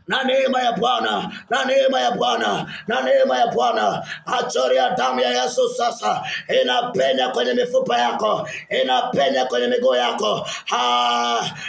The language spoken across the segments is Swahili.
na neema ya Bwana, na neema ya Bwana, na neema ya Bwana. Achilia damu ya Yesu sasa, inapenya kwenye mifupa yako, inapenya kwenye miguu yako.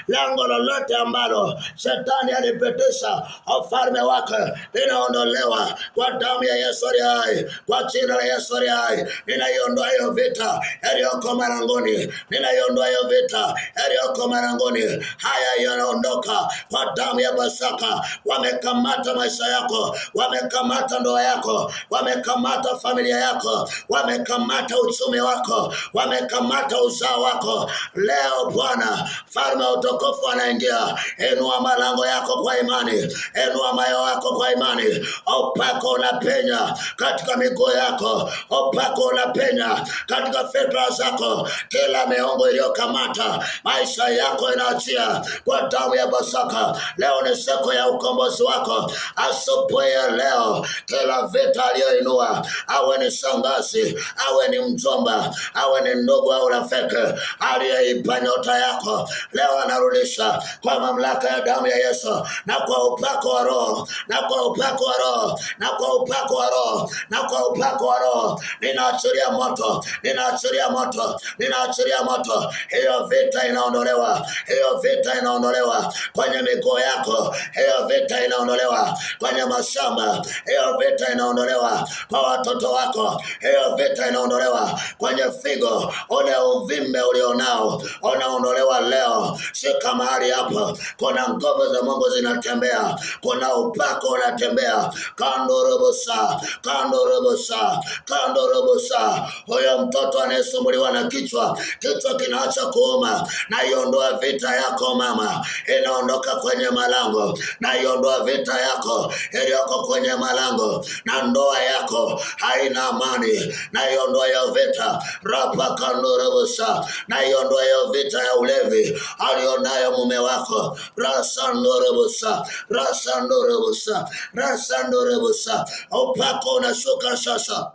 Lango lolote ambalo shetani alipitisha ufalme wake linaondolewa kwa damu ya Yesu aliye hai, kwa jina la Yesu aliye hai. Ninaiondoa hiyo vita iliyoko malangoni, ninaiondoa hiyo vita iliyoko malangoni. Haya yanaondoka kwa damu ya Pasaka. Wamekamata maisha yako, wamekamata ndoa yako, wamekamata familia yako, wamekamata uchumi wako, wamekamata uzao wako. Leo Bwana Mfalme wa utukufu anaingia. Inua malango yako kwa imani, inua moyo wako kwa imani. Upako unapenya katika miguu yako, upako unapenya katika fikra zako. Kila miongo iliyokamata maisha yako inaachia kwa damu ya Pasaka. Leo ni siku ya ukombozi wako. Asubuhi ya leo, kila vita aliyoinua, awe ni shangazi, awe ni mjomba, awe ni ndugu au rafiki, aliyeipa nyota yako, leo anarudisha kwa mamlaka ya damu ya Yesu, na kwa upako wa Roho, na kwa upako wa Roho, na kwa upako wa Roho, na kwa upako wa Roho. Ninaachilia moto, ninaachilia moto, ninaachilia moto. Hiyo vita inaondolewa, hiyo vita inaondolewa kwenye miguu yako, hiyo vita inaondolewa kwenye mashamba, hiyo vita inaondolewa kwa watoto wako, hiyo vita inaondolewa kwenye figo. Ule uvimbe ulionao unaondolewa leo. Shika mahali hapo, kuna nguvu za Mungu zinatembea, kuna upako unatembea. Kandurubusa, kandurubusa, kandurubusa. Huyo mtoto anayesumbuliwa na kichwa, kichwa kinaacha kuuma, na iondoa vita yako mama, inaondoka kwenye malango. Na iondoa vita yako iliyoko kwenye malango, na ndoa yako haina amani. Na iondoa hiyo vita rapa kandurubusa, na iondoa hiyo vita ya ulevi alionayo mume wako. Rasandurubusa, rasandurubusa, rasandurubusa. Upako unashuka sasa.